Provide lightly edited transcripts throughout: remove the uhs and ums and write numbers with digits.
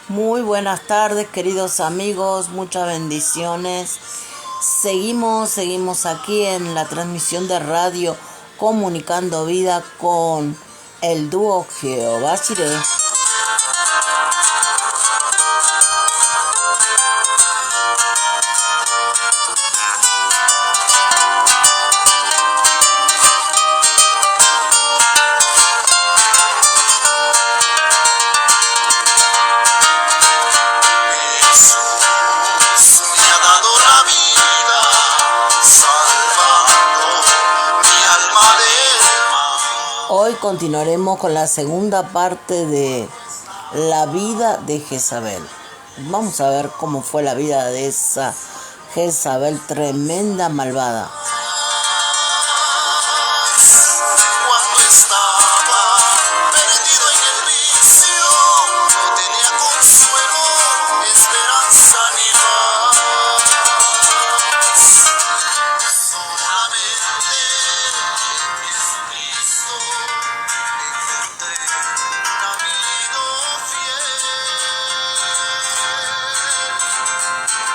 Muy buenas tardes, queridos amigos, muchas bendiciones. Seguimos aquí en la transmisión de radio Comunicando Vida con el dúo Jehová Jireh. Hoy continuaremos con la segunda parte de la vida de Jezabel. Vamos a ver cómo fue la vida de esa Jezabel tremenda, malvada. Cuando estaba perdido en el vicio, no tenía consuelo, esperanza ni paz. Solamente en Jesucristo encontré un amigo fiel.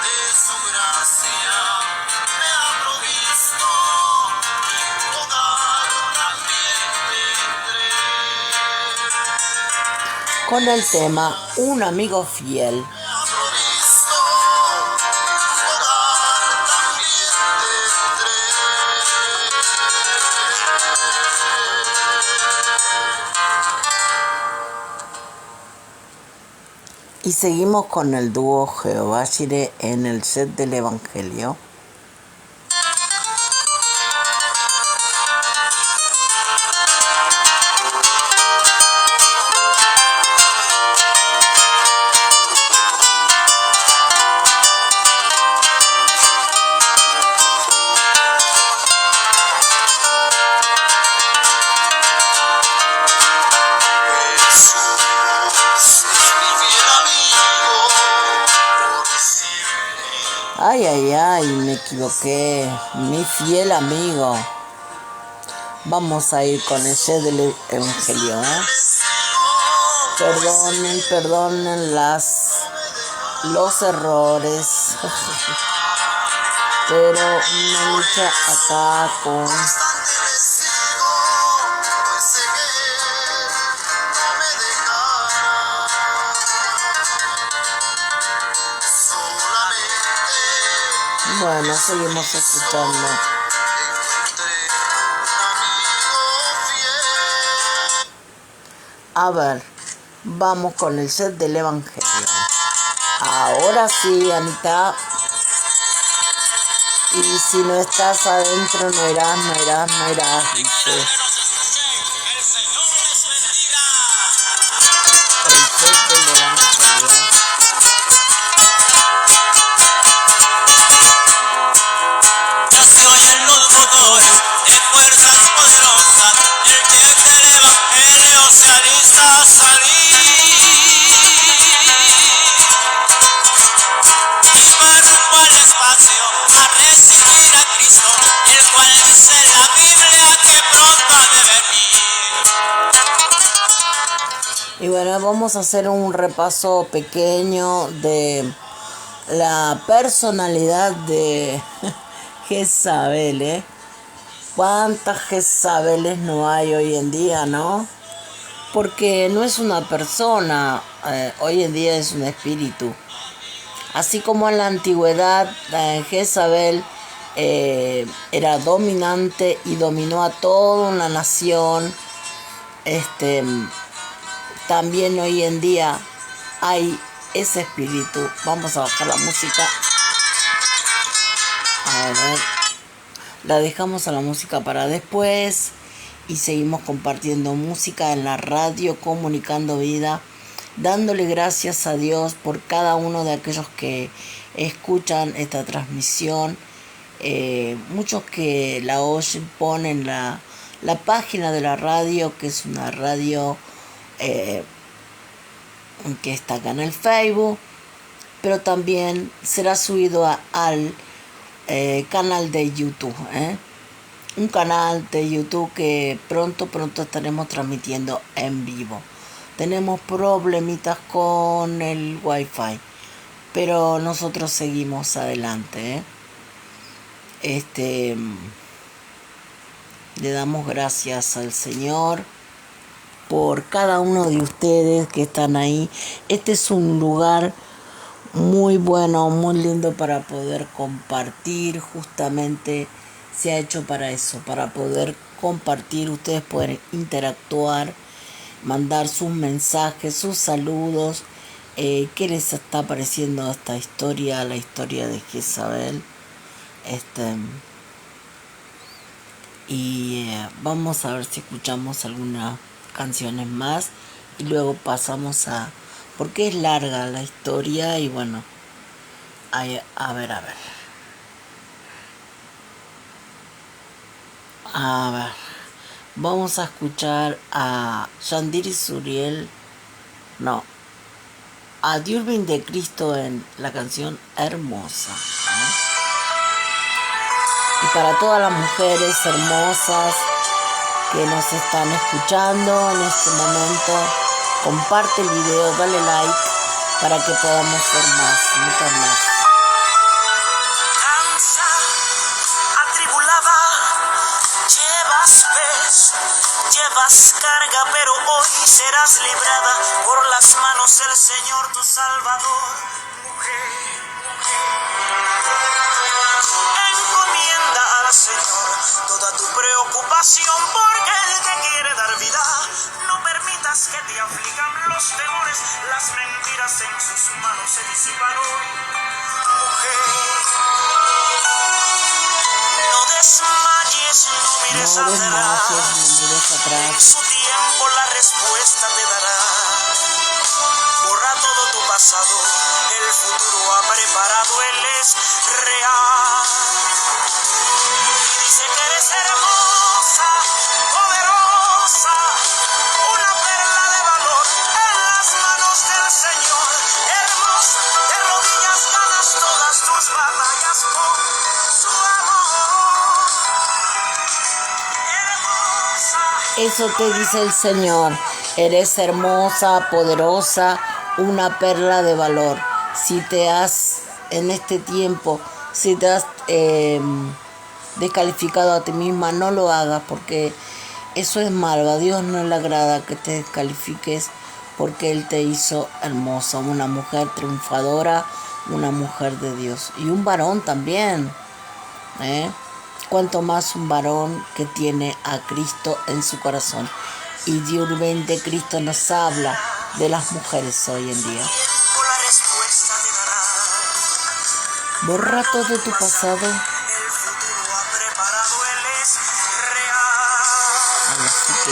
De su gracia me ha provisto y un hogar también tendré. Con el tema Un amigo fiel. Me ha provisto un hogar también tendré. Y seguimos con el dúo Jehová Jireh en el set del Evangelio. Jesús es mi fiel amigo, por siempre. Ay, me equivoqué. Mi fiel amigo. Vamos a ir con el set del Evangelio, Perdonen los errores. Pero una lucha acá con Bastante le sigo, pues sé que él no me dejará. Solamente bueno, seguimos escuchando. encontré un amigo fiel. A ver, vamos con el set del Evangelio. Ahora sí, Anita. Y si no estás adentro, no irás, dice. El Señor les bendiga. El set del Evangelio. Ya se oyen los motores de fuerzas poderosas, el jet del Evangelio se alista a salir. Y va rumbo al espacio a recibir a Cristo, el cual dice en la Biblia que pronto ha de venir. Y bueno, vamos a hacer un repaso pequeño de la personalidad de Jezabel, ¿Cuántas Jezabeles no hay hoy en día, no? Porque no es una persona, hoy en día es un espíritu. Así como en la antigüedad, Jezabel era dominante y dominó a toda una nación. También hoy en día hay ese espíritu. Vamos a bajar la música. A ver, la dejamos a la música para después y seguimos compartiendo música en la radio, comunicando vida, dándole gracias a Dios por cada uno de aquellos que escuchan esta transmisión. Muchos que la oyen, ponen la página de la radio, que es una radio que está acá en el Facebook, pero también será subido al canal de YouTube, un canal de YouTube que pronto estaremos transmitiendo en vivo. tenemos problemitas con el wifi, pero nosotros seguimos adelante, le damos gracias al Señor por cada uno de ustedes que están ahí. Este es un lugar muy bueno, muy lindo para poder compartir. Justamente se ha hecho para eso, para poder compartir. Ustedes pueden interactuar, mandar sus mensajes, sus saludos. ¿Qué les está pareciendo esta historia, la historia de Jezabel? Vamos a ver si escuchamos algunas canciones más y luego pasamos porque es larga la historia y bueno, a ver. Vamos a escuchar a Yandiri Suriel, a Diurben de Cristo en la canción Hermosa. Y para todas las mujeres hermosas que nos están escuchando en este momento, comparte el video, dale like para que podamos ser muchas más. Atribulada, llevas carga, pero hoy serás librada por las manos del Señor tu Salvador. Mujer, encomienda al Señor toda tu preocupación, porque Él te quiere dar vida. No permitas que te aflijan los temores, las mentiras en sus manos se disipan hoy. Mujer, no desmayes, no mires atrás. En su tiempo la respuesta te dará. Borra todo tu pasado, el futuro ha preparado, Él es real. Y dice que eres hermosa, poderosa, una perla de valor en las manos del Señor. Hermosa, de rodillas ganas todas tus batallas con su amor. Hermosa. Eso te dice el Señor. Eres hermosa, poderosa, una perla de valor. Si te has, en este tiempo, si te has descalificado a ti misma, no lo hagas, porque eso es malo. A Dios no le agrada que te descalifiques, porque Él te hizo hermosa, una mujer triunfadora, una mujer de Dios. Y un varón también, cuanto más un varón que tiene a Cristo en su corazón. Y Diurben de Cristo nos habla de las mujeres hoy en día. Borra todo tu pasado. Así que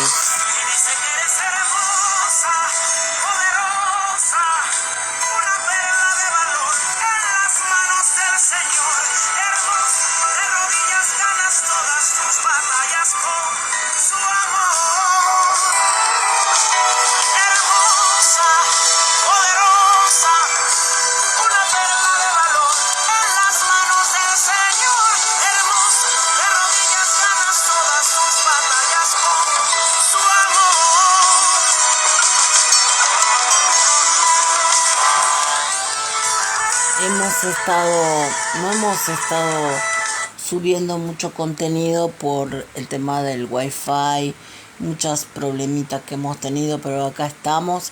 no hemos estado subiendo mucho contenido por el tema del wifi, muchas problemitas que hemos tenido, pero acá estamos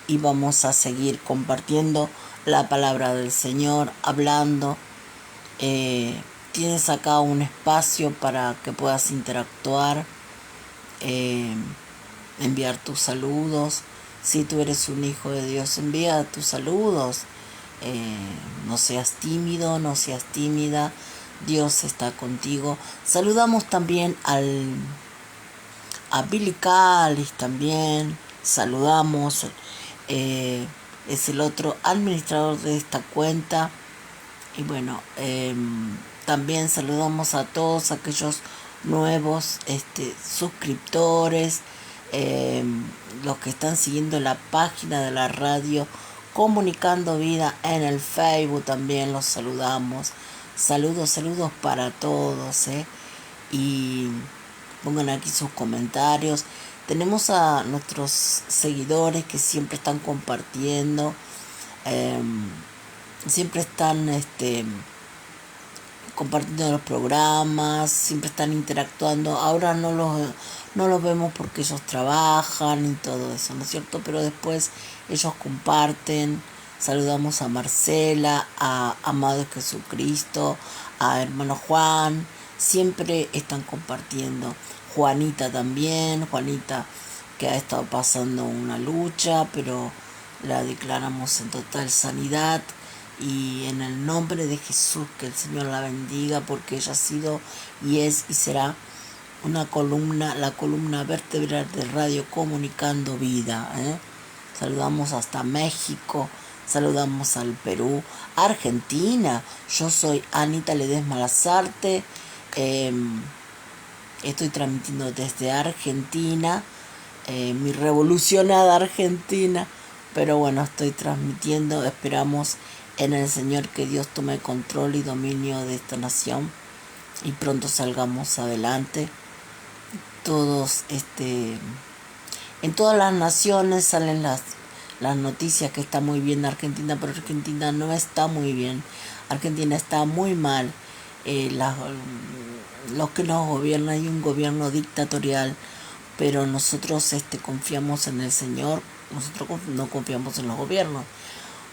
y vamos a seguir compartiendo la palabra del Señor, hablando. Tienes acá un espacio para que puedas interactuar, enviar tus saludos. Si tú eres un hijo de Dios, envía tus saludos. No seas tímido, no seas tímida. Dios está contigo. Saludamos también a Billy Callis también. Saludamos. Es el otro administrador de esta cuenta. Y bueno, también saludamos a todos aquellos nuevos suscriptores, los que están siguiendo la página de la radio Comunicando Vida en el Facebook, también los saludamos. Saludos para todos, y pongan aquí sus comentarios. Tenemos a nuestros seguidores que siempre están compartiendo, siempre están compartiendo los programas, siempre están interactuando. Ahora no los vemos porque ellos trabajan y todo eso, ¿no es cierto? Pero después ellos comparten. Saludamos a Marcela, a Amado Jesucristo, a hermano Juan, siempre están compartiendo. Juanita también, Juanita que ha estado pasando una lucha, pero la declaramos en total sanidad. Y en el nombre de Jesús, que el Señor la bendiga, porque ella ha sido y es y será la columna vertebral de Radio Comunicando Vida. Saludamos hasta México, saludamos al Perú, Argentina. Yo soy Anita Ledesma Lazarte, estoy transmitiendo desde Argentina, mi revolucionada Argentina, pero bueno, estoy transmitiendo, esperamos en el Señor que Dios tome control y dominio de esta nación y pronto salgamos adelante. Todos en todas las naciones salen las noticias que está muy bien Argentina, pero Argentina no está muy bien. Argentina está muy mal. Los que nos gobiernan, hay un gobierno dictatorial, pero nosotros confiamos en el Señor. Nosotros no confiamos en los gobiernos,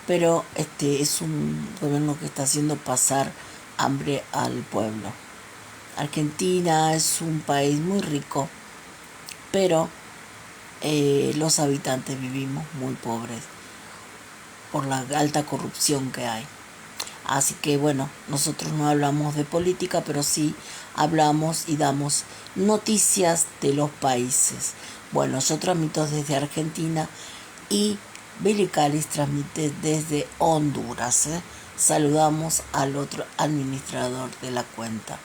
pero es un gobierno que está haciendo pasar hambre al pueblo. Argentina es un país muy rico, pero los habitantes vivimos muy pobres por la alta corrupción que hay. Así que bueno, nosotros no hablamos de política, pero sí hablamos y damos noticias de los países. Bueno, yo transmito desde Argentina y Billy Callis transmite desde Honduras. Saludamos al otro administrador de la cuenta.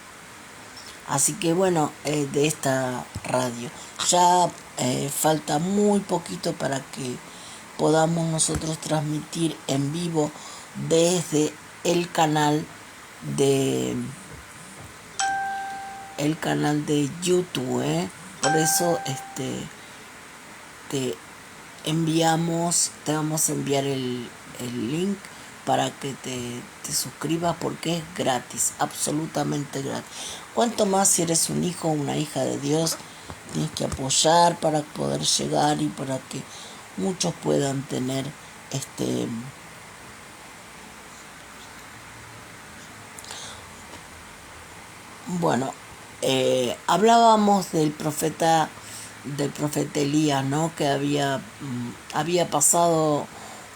Así que bueno, de esta radio ya falta muy poquito para que podamos nosotros transmitir en vivo desde el canal de YouTube. Por eso te vamos a enviar el link para que te suscribas, porque es gratis, absolutamente gratis. Cuanto más si eres un hijo o una hija de Dios, tienes que apoyar para poder llegar y para que muchos puedan tener bueno, hablábamos del profeta Elías, ¿no? Que había pasado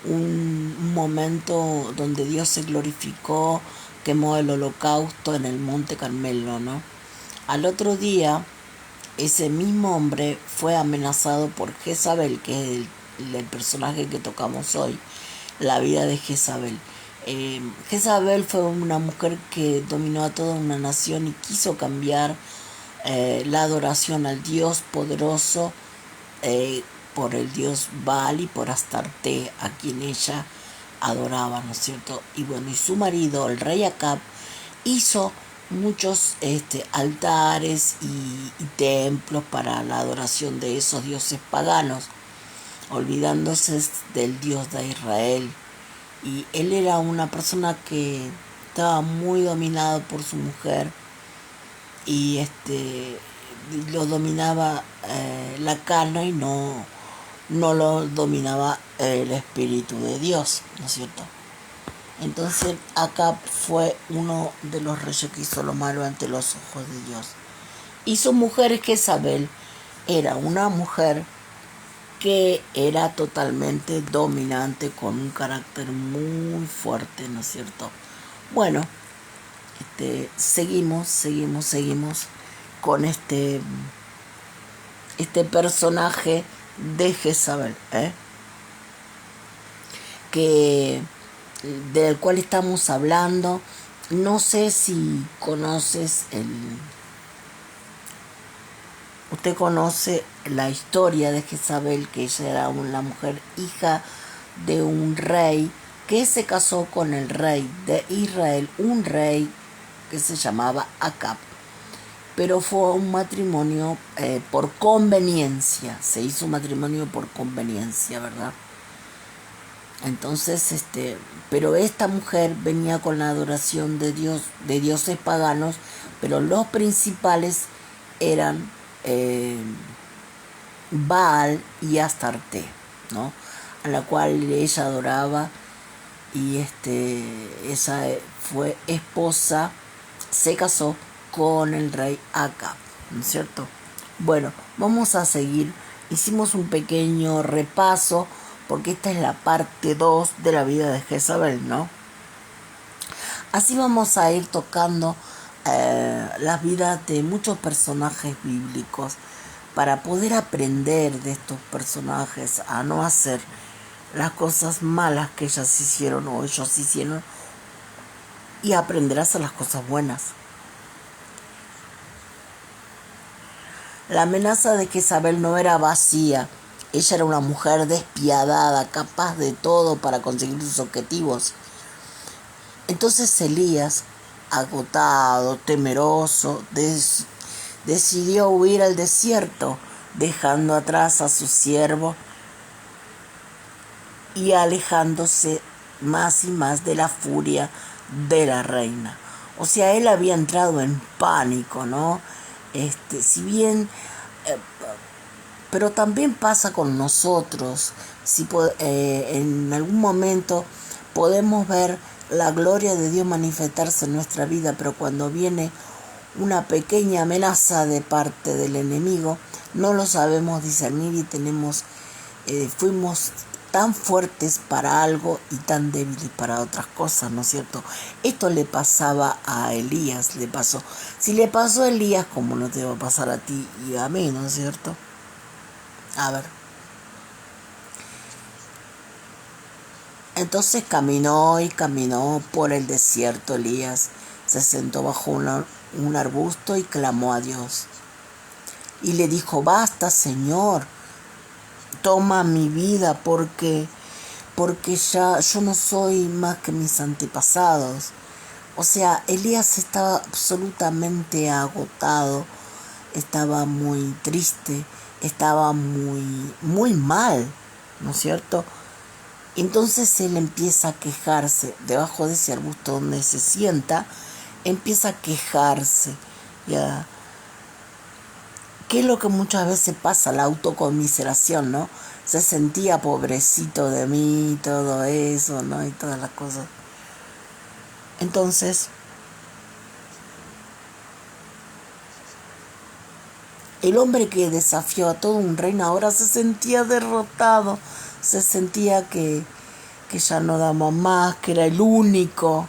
un momento donde Dios se glorificó, quemó el holocausto en el monte Carmelo, ¿no? Al otro día, ese mismo hombre fue amenazado por Jezabel, que es el personaje que tocamos hoy, la vida de Jezabel. Jezabel fue una mujer que dominó a toda una nación y quiso cambiar la adoración al Dios poderoso por el Dios Baal y por Astarte, a quien ella adoraba, ¿no es cierto? Y bueno, y su marido, el rey Acab, hizo muchos altares y templos para la adoración de esos dioses paganos, olvidándose del Dios de Israel. Y él era una persona que estaba muy dominado por su mujer y lo dominaba la carne y no lo dominaba el Espíritu de Dios, ¿no es cierto? Entonces Acab fue uno de los reyes que hizo lo malo ante los ojos de Dios. Y su mujer Jezabel era una mujer que era totalmente dominante, con un carácter muy fuerte, ¿no es cierto? Bueno, seguimos con este personaje de Jezabel, del cual estamos hablando. No sé si conoces usted conoce la historia de Jezabel, que ella era una mujer hija de un rey que se casó con el rey de Israel, un rey que se llamaba Acab. pero fue un matrimonio por conveniencia, se hizo un matrimonio por conveniencia, ¿verdad? Entonces, pero esta mujer venía con la adoración de Dios, de dioses paganos, pero los principales eran Baal y Astarte, ¿no? A la cual ella adoraba, y esa fue esposa, se casó con el rey Acab, ¿no es cierto? Bueno, vamos a seguir. Hicimos un pequeño repaso porque esta es la parte 2 de la vida de Jezabel, ¿no? Así vamos a ir tocando las vidas de muchos personajes bíblicos para poder aprender de estos personajes a no hacer las cosas malas que ellas hicieron o ellos hicieron, y aprender a hacer las cosas buenas. La amenaza de Jezabel no era vacía. Ella era una mujer despiadada, capaz de todo para conseguir sus objetivos. Entonces Elías, agotado, temeroso, decidió huir al desierto, dejando atrás a su siervo y alejándose más y más de la furia de la reina. O sea, él había entrado en pánico, ¿no? Si bien, pero también pasa con nosotros. En algún momento podemos ver la gloria de Dios manifestarse en nuestra vida, pero cuando viene una pequeña amenaza de parte del enemigo, no lo sabemos discernir y fuimos tan fuertes para algo y tan débiles para otras cosas, ¿no es cierto? Esto le pasaba a Elías, le pasó. Si le pasó a Elías, ¿cómo no te va a pasar a ti y a mí, no es cierto? A ver. Entonces caminó y caminó por el desierto. Elías se sentó bajo un arbusto y clamó a Dios. Y le dijo: basta, Señor, toma mi vida porque ya yo no soy más que mis antepasados. O sea, Elías estaba absolutamente agotado, estaba muy triste, estaba muy mal, ¿no es cierto? Entonces él empieza a quejarse, debajo de ese arbusto donde se sienta, empieza a quejarse, ¿ya? ¿Qué es lo que muchas veces pasa? La autoconmiseración, ¿no? Se sentía pobrecito de mí, todo eso, ¿no? Y todas las cosas. Entonces, el hombre que desafió a todo un reino ahora se sentía derrotado, se sentía que ya no daba más, que era el único,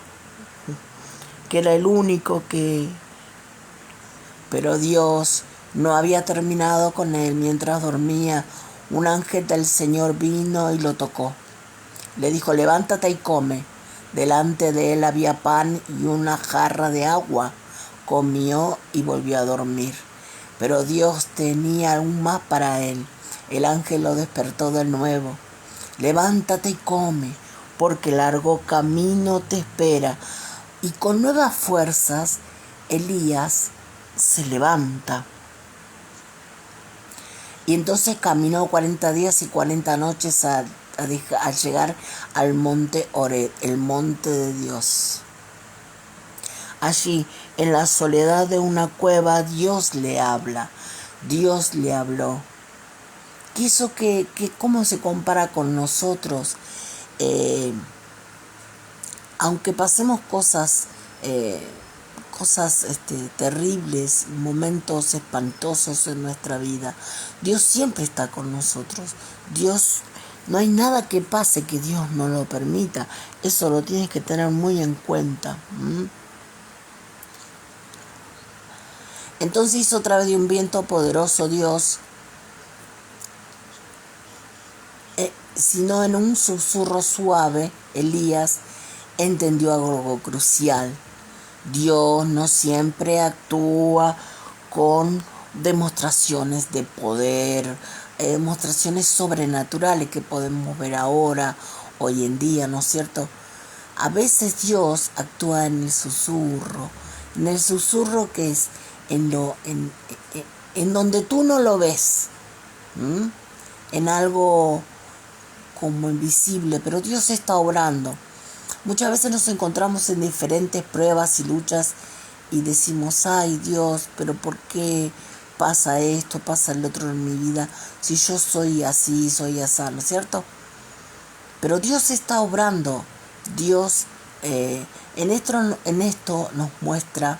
Pero Dios no había terminado con él. Mientras dormía, un ángel del Señor vino y lo tocó. Le dijo: levántate y come. Delante de él había pan y una jarra de agua. Comió y volvió a dormir. Pero Dios tenía aún más para él. El ángel lo despertó de nuevo. Levántate y come, porque largo camino te espera. Y con nuevas fuerzas, Elías se levanta. Y entonces caminó 40 días y 40 noches al llegar al monte Horeb, el monte de Dios. Allí, en la soledad de una cueva, Dios le habla. Dios le habló. Quiso que cómo se compara con nosotros. Aunque pasemos cosas terribles, momentos espantosos en nuestra vida, Dios siempre está con nosotros. Dios, no hay nada que pase que Dios no lo permita. Eso lo tienes que tener muy en cuenta. Entonces hizo otra vez de un viento poderoso Dios, sino en un susurro suave. Elías entendió algo crucial. Dios no siempre actúa con demostraciones de poder, demostraciones sobrenaturales que podemos ver ahora, hoy en día, ¿no es cierto? A veces Dios actúa en el susurro que es en, en donde tú no lo ves, en algo como invisible, pero Dios está obrando. Muchas veces nos encontramos en diferentes pruebas y luchas y decimos, ay Dios, pero ¿por qué pasa esto, pasa el otro en mi vida? Si yo soy así, soy así, ¿no es cierto? Pero Dios está obrando. Dios en esto nos muestra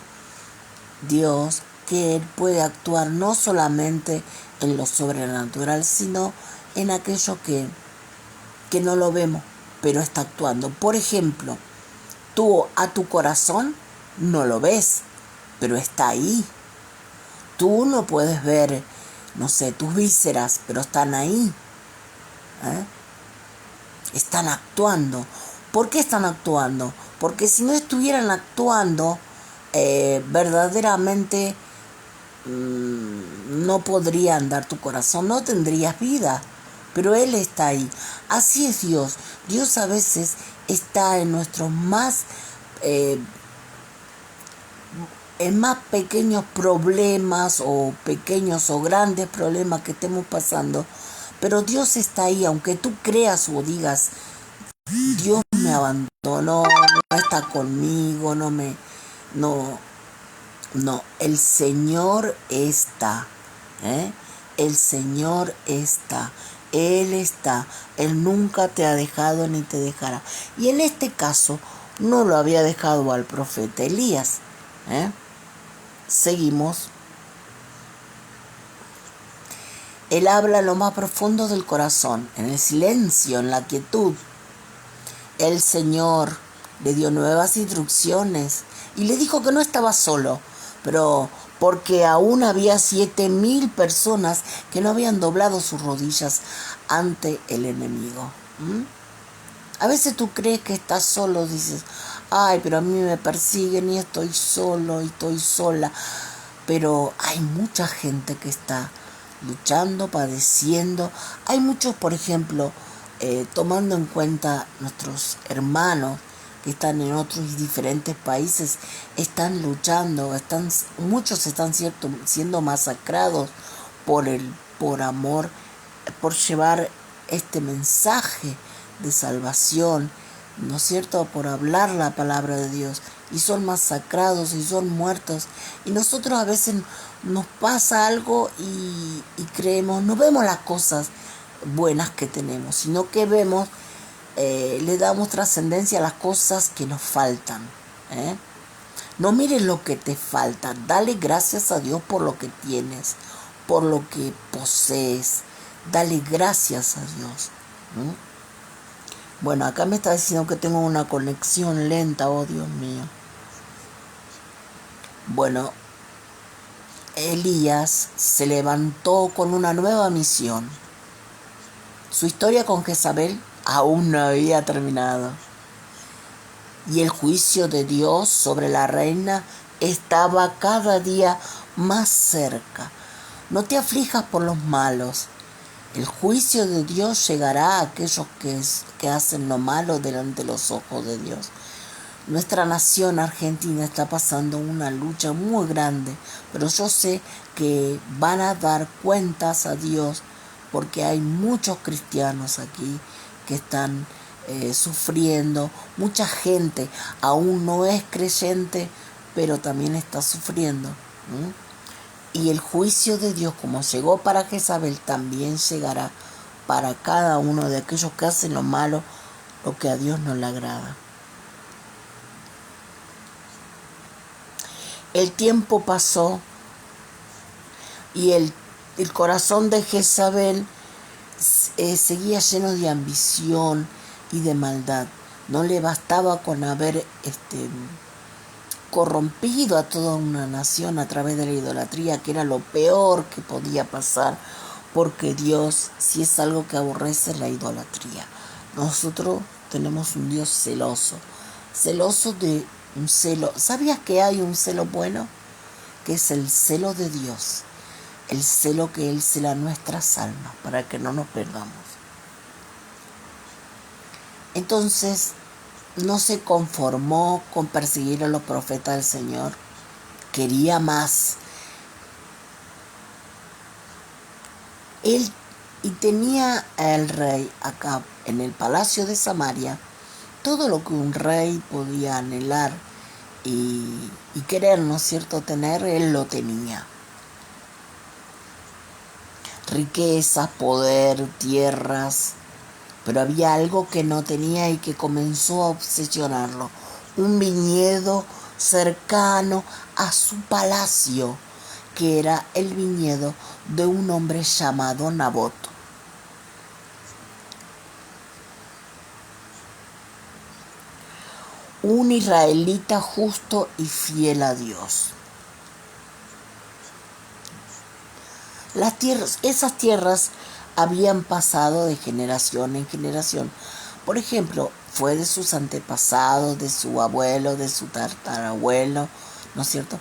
Dios que Él puede actuar no solamente en lo sobrenatural, sino en aquello que no lo vemos, pero está actuando. Por ejemplo, tú a tu corazón no lo ves, pero está ahí. Tú no puedes ver, no sé, tus vísceras, pero están ahí. Están actuando. ¿Por qué están actuando? Porque si no estuvieran actuando, verdaderamente no podría andar tu corazón, no tendrías vida, pero Él está ahí. Así es Dios. Dios a veces está en nuestros en más pequeños problemas o pequeños o grandes problemas que estemos pasando, pero Dios está ahí, aunque tú creas o digas, Dios me abandonó, no está conmigo, no, el Señor está, el Señor está, Él está, Él nunca te ha dejado ni te dejará. Y en este caso no lo había dejado al profeta Elías. Seguimos. Él habla en lo más profundo del corazón, en el silencio, en la quietud. El Señor le dio nuevas instrucciones y le dijo que no estaba solo, pero porque aún había 7,000 personas que no habían doblado sus rodillas ante el enemigo. A veces tú crees que estás solo, dices, ay, pero a mí me persiguen y estoy solo y estoy sola. Pero hay mucha gente que está luchando, padeciendo. Hay muchos, por ejemplo, tomando en cuenta nuestros hermanos que están en otros diferentes países, están luchando, muchos están siendo masacrados por amor, por llevar este mensaje de salvación, ¿no es cierto?, por hablar la palabra de Dios, y son masacrados y son muertos, y nosotros a veces nos pasa algo y creemos, no vemos las cosas buenas que tenemos, sino que vemos, le damos trascendencia a las cosas que nos faltan. No mires lo que te falta, dale gracias a Dios por lo que tienes, por lo que posees, dale gracias a Dios. Bueno, acá me está diciendo que tengo una conexión lenta, oh Dios mío. Bueno, Elías se levantó con una nueva misión. Su historia con Jezabel aún no había terminado. Y el juicio de Dios sobre la reina estaba cada día más cerca. No te aflijas por los malos. El juicio de Dios llegará a aquellos que hacen lo malo delante de los ojos de Dios. Nuestra nación Argentina está pasando una lucha muy grande, pero yo sé que van a dar cuentas a Dios porque hay muchos cristianos aquí que están sufriendo. Mucha gente aún no es creyente, pero también está sufriendo. Y el juicio de Dios, como llegó para Jezabel, también llegará para cada uno de aquellos que hacen lo malo, lo que a Dios no le agrada. El tiempo pasó y el corazón de Jezabel seguía lleno de ambición y de maldad. No le bastaba con haber corrompido a toda una nación a través de la idolatría, que era lo peor que podía pasar, porque Dios, si es algo que aborrece, la idolatría. Nosotros tenemos un Dios celoso de un celo. ¿Sabías que hay un celo bueno? Que es el celo de Dios, el celo que Él cela nuestras almas para que no nos perdamos. Entonces, no se conformó con perseguir a los profetas del Señor, quería más. Él y tenía el rey Acab en el palacio de Samaria todo lo que un rey podía anhelar y querer, ¿no es cierto?, tener, él lo tenía. Riquezas, poder, tierras, pero había algo que no tenía y que comenzó a obsesionarlo. Un viñedo cercano a su palacio, que era el viñedo de un hombre llamado Nabot. Un israelita justo y fiel a Dios. Esas tierras habían pasado de generación en generación. Por ejemplo, fue de sus antepasados, de su abuelo, de su tatarabuelo, ¿no es cierto?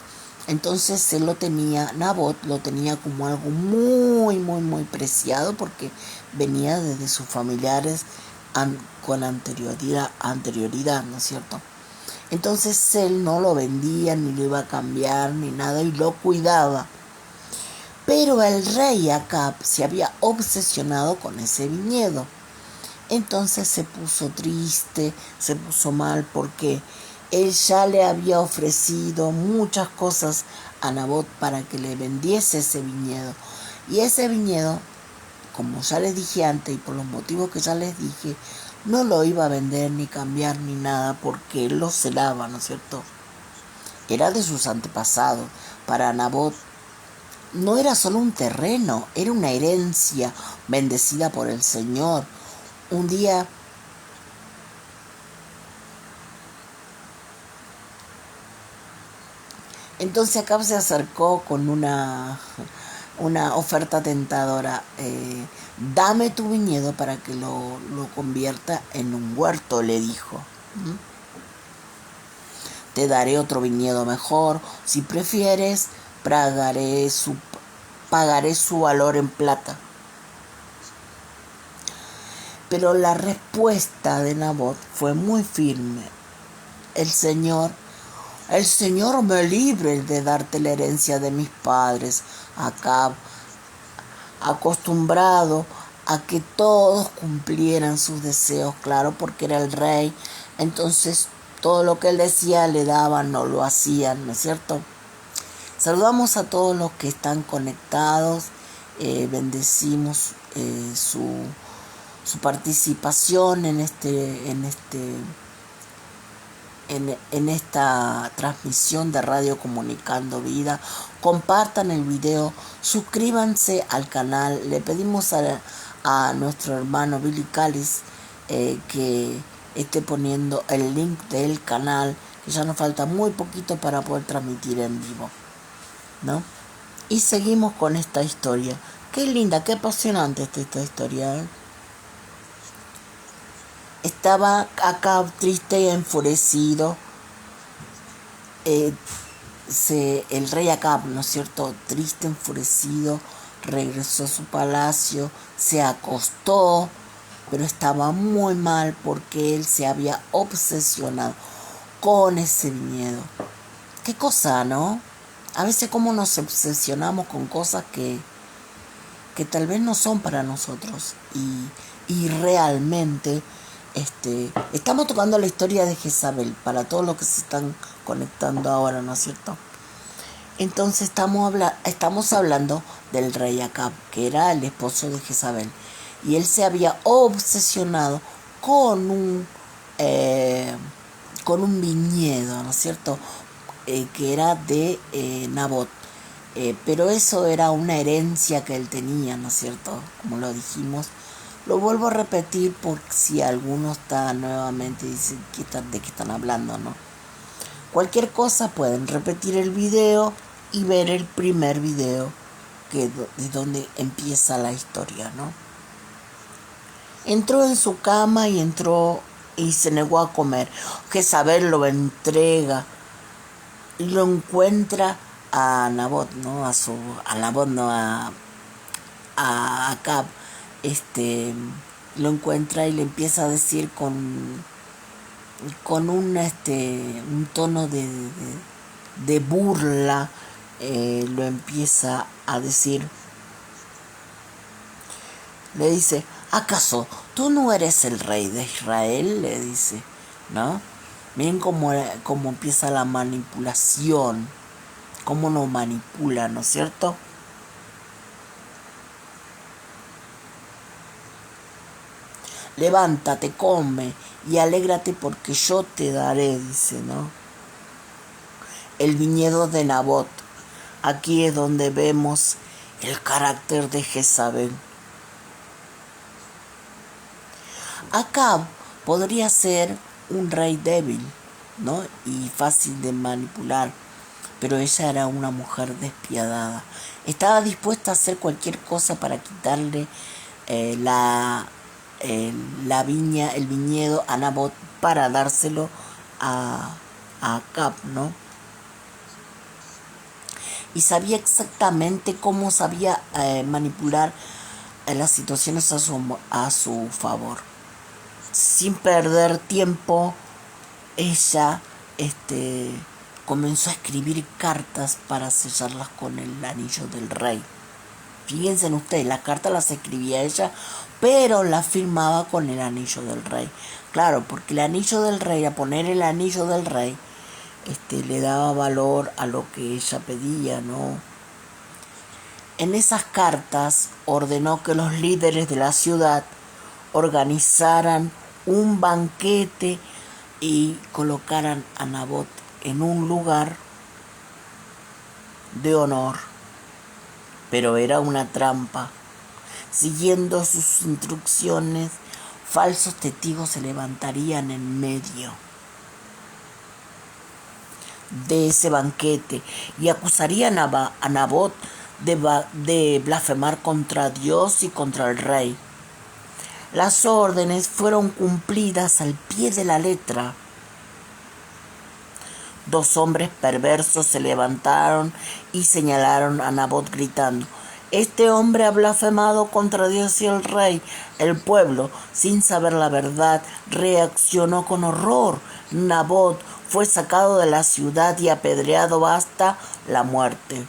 Entonces él lo tenía, Nabot lo tenía como algo muy, muy, muy preciado porque venía desde sus familiares con anterioridad, ¿no es cierto? Entonces él no lo vendía, ni lo iba a cambiar, ni nada, y lo cuidaba. Pero el rey Acab se había obsesionado con ese viñedo. Entonces se puso triste, se puso mal porque él ya le había ofrecido muchas cosas a Nabot para que le vendiese ese viñedo. Y ese viñedo, como ya les dije antes y por los motivos que ya les dije, no lo iba a vender ni cambiar ni nada porque él lo celaba, ¿no es cierto? Era de sus antepasados. Para Nabot no era solo un terreno, era una herencia bendecida por el Señor. Un día entonces Acab se acercó con una oferta tentadora. Dame tu viñedo para que lo convierta en un huerto, le dijo. Te daré otro viñedo mejor. Si prefieres, pagaré su valor en plata. Pero la respuesta de Nabot fue muy firme. El Señor me libre de darte la herencia de mis padres. Acab, acostumbrado a que todos cumplieran sus deseos, claro, porque era el rey. Entonces todo lo que él decía le daban, no lo hacían, ¿no es cierto? Saludamos a todos los que están conectados, bendecimos su participación en esta transmisión de Radio Comunicando Vida. Compartan el video, suscríbanse al canal. Le pedimos a nuestro hermano Billy Callis que esté poniendo el link del canal, que ya nos falta muy poquito para poder transmitir en vivo, ¿no? Y seguimos con esta historia. Qué linda, qué apasionante esta historia, ¿eh? Estaba acá triste y enfurecido. El rey Acab, ¿no es cierto?, triste, enfurecido, regresó a su palacio, se acostó, pero estaba muy mal porque él se había obsesionado con ese viñedo. Qué cosa, ¿no? A veces cómo nos obsesionamos con cosas que tal vez no son para nosotros y realmente estamos tocando la historia de Jezabel para todos los que se están conectando ahora, ¿no es cierto? Entonces estamos hablando del rey Acab, que era el esposo de Jezabel, y él se había obsesionado con un viñedo, ¿no es cierto?, que era de Nabot. Pero eso era una herencia que él tenía, ¿no es cierto?, como lo dijimos. Lo vuelvo a repetir por si alguno está nuevamente y dice de qué están hablando, ¿no? Cualquier cosa pueden repetir el video y ver el primer video de donde empieza la historia, ¿no? Entró en su cama y se negó a comer. Jezabel lo entrega y lo encuentra a Nabot, ¿no? A Acab. Lo encuentra y le empieza a decir con un tono de burla, lo empieza a decir: Le dice, ¿acaso tú no eres el rey de Israel? Le dice, ¿no? Miren cómo empieza la manipulación, cómo nos manipula, ¿no es cierto? Levántate, come y alégrate porque yo te daré, dice, ¿no? El viñedo de Nabot. Aquí es donde vemos el carácter de Jezabel. Acab podría ser un rey débil, ¿no? Y fácil de manipular, pero ella era una mujer despiadada. Estaba dispuesta a hacer cualquier cosa para quitarle la viña, el viñedo a Nabot para dárselo a Acab, ¿no? Y sabía exactamente cómo sabía manipular las situaciones a su favor. Sin perder tiempo, ella comenzó a escribir cartas para sellarlas con el anillo del rey. Fíjense ustedes, las cartas las escribía ella, pero las firmaba con el anillo del rey. Claro, porque el anillo del rey, a poner el anillo del rey, le daba valor a lo que ella pedía, ¿no? En esas cartas ordenó que los líderes de la ciudad organizaran un banquete y colocaran a Nabot en un lugar de honor. Pero era una trampa. Siguiendo sus instrucciones, falsos testigos se levantarían en medio de ese banquete y acusarían a Nabot de blasfemar contra Dios y contra el rey. Las órdenes fueron cumplidas al pie de la letra. 2 hombres perversos se levantaron y señalaron a Nabot gritando: «Este hombre ha blasfemado contra Dios y el rey». El pueblo, sin saber la verdad, reaccionó con horror. Nabot fue sacado de la ciudad y apedreado hasta la muerte.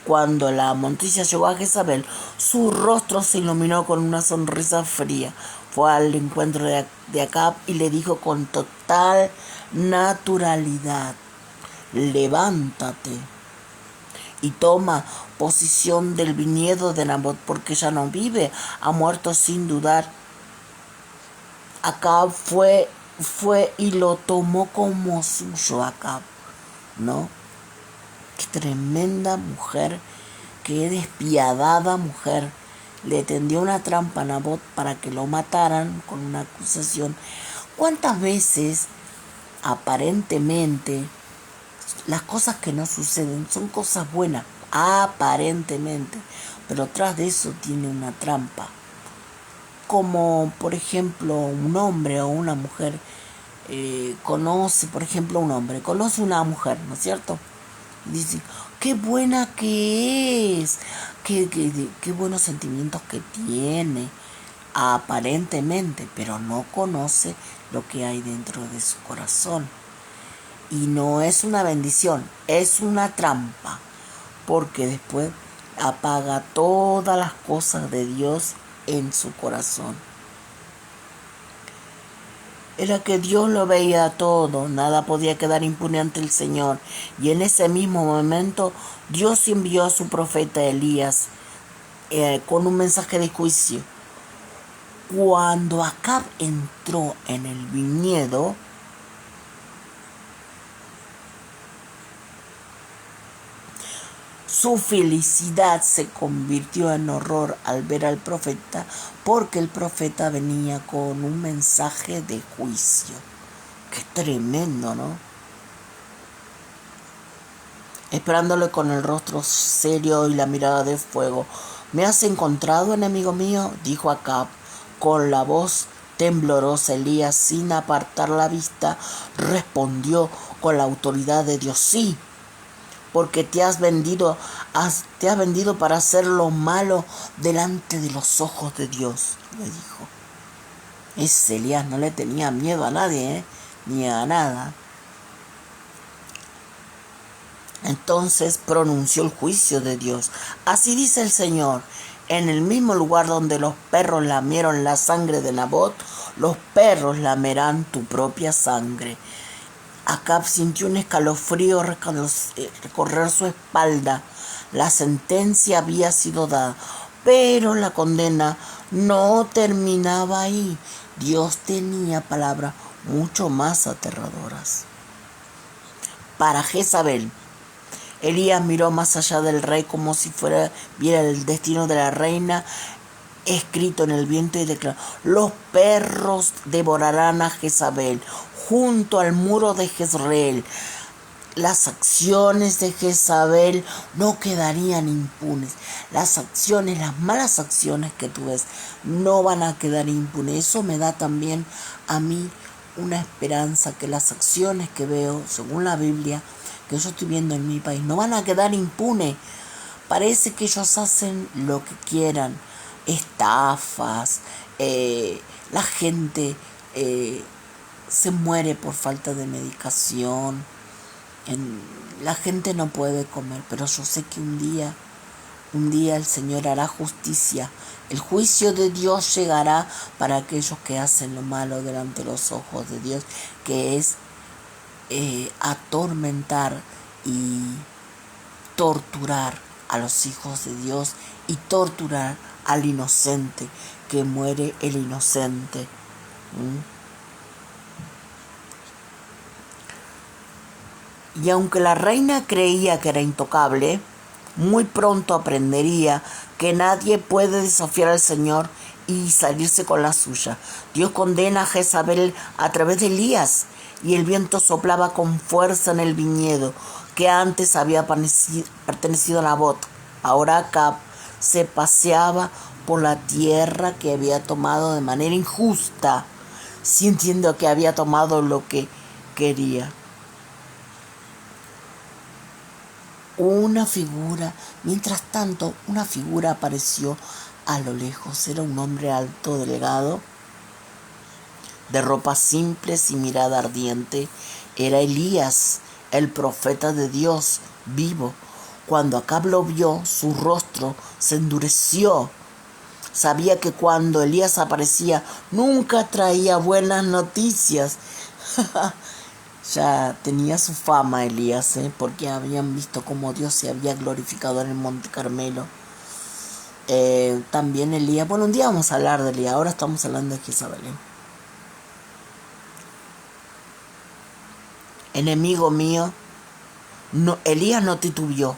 Cuando la noticia llegó a Jezabel, su rostro se iluminó con una sonrisa fría. Fue al encuentro de Acab y le dijo con total naturalidad: «Levántate y toma posesión del viñedo de Nabot, porque ya no vive, ha muerto sin dudar». Acab fue y lo tomó como suyo. Acab, ¿no? Qué tremenda mujer, qué despiadada mujer. Le tendió una trampa a Nabot para que lo mataran con una acusación. ¿Cuántas veces aparentemente las cosas que no suceden son cosas buenas? Aparentemente, pero tras de eso tiene una trampa. Como por ejemplo un hombre o una mujer conoce, por ejemplo un hombre conoce una mujer, ¿no es cierto? Dice: «Qué buena que es, qué buenos sentimientos que tiene», aparentemente, pero no conoce lo que hay dentro de su corazón. Y no es una bendición, es una trampa, porque después apaga todas las cosas de Dios en su corazón. Era que Dios lo veía todo, nada podía quedar impune ante el Señor. Y en ese mismo momento Dios envió a su profeta Elías con un mensaje de juicio. Cuando Acab entró en el viñedo, su felicidad se convirtió en horror al ver al profeta, porque el profeta venía con un mensaje de juicio. Qué tremendo, ¿no? Esperándole con el rostro serio y la mirada de fuego. «¿Me has encontrado, enemigo mío?», dijo Acab con la voz temblorosa. Elías, sin apartar la vista, respondió con la autoridad de Dios: «Sí, porque te has vendido para hacer lo malo delante de los ojos de Dios», le dijo. Ese Elías no le tenía miedo a nadie, ni a nada. Entonces pronunció el juicio de Dios: «Así dice el Señor, En el mismo lugar donde los perros lamieron la sangre de Nabot, los perros lamerán tu propia sangre. Acab sintió un escalofrío recorrer su espalda. La sentencia había sido dada, pero la condena no terminaba ahí. Dios tenía palabras mucho más aterradoras. Para Jezabel, Elías miró más allá del rey como si viera el destino de la reina escrito en el viento y declaró: los perros devorarán a Jezabel junto al muro de Jezreel. Las acciones de Jezabel no quedarían impunes. Las malas acciones que tú ves no van a quedar impunes. Eso me da también a mí una esperanza, que las acciones que veo, según la Biblia, que yo estoy viendo en mi país, no van a quedar impunes. Parece que ellos hacen lo que quieran. Estafas, la gente se muere por falta de medicación. La gente no puede comer, pero yo sé que un día el Señor hará justicia. El juicio de Dios llegará para aquellos que hacen lo malo delante de los ojos de Dios, que es atormentar y torturar a los hijos de Dios y torturar al inocente, que muere el inocente. Y aunque la reina creía que era intocable, muy pronto aprendería que nadie puede desafiar al Señor y salirse con la suya. Dios condena a Jezabel a través de Elías, y el viento soplaba con fuerza en el viñedo que antes había pertenecido a Nabot. Ahora Acab se paseaba por la tierra que había tomado de manera injusta, sintiendo que había tomado lo que quería. Mientras tanto, una figura apareció a lo lejos. Era un hombre alto, delgado, de ropas simples y mirada ardiente. Era Elías, el profeta de Dios vivo. Cuando Acab lo vio, su rostro se endureció. Sabía que cuando Elías aparecía, nunca traía buenas noticias. Ya tenía su fama Elías, porque habían visto cómo Dios se había glorificado en el Monte Carmelo. También Elías, un día vamos a hablar de Elías, ahora estamos hablando de Jezabel. Enemigo mío, Elías no titubeó.